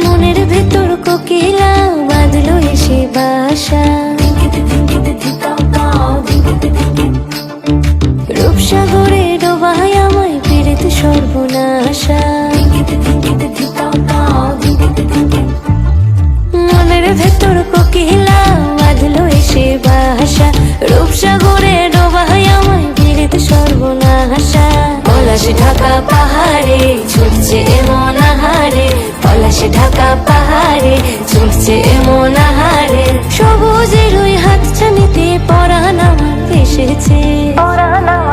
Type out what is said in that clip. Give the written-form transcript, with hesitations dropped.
মনের ভেতর কোকিলা বাঁধলো এসে বাসা, রূপসাগরে ডোবায় আমায় পীড়িত সর্বনাশা। মনের ভেতর কোকিলা বাঁধলো এসে বাসা, রূপসাগরে ডোবায় আমায় পীড়িত সর্বনাশা। পলাশ ঢাকা পাহাড়ে ছুটছে এমন আহারে, পলাশ ঢাকা পাহাড়ে ছুটছে এমন আহারে। সবুজের ওই হাতছানিতে পরাণ আমার এসেছে, পরাণ আমার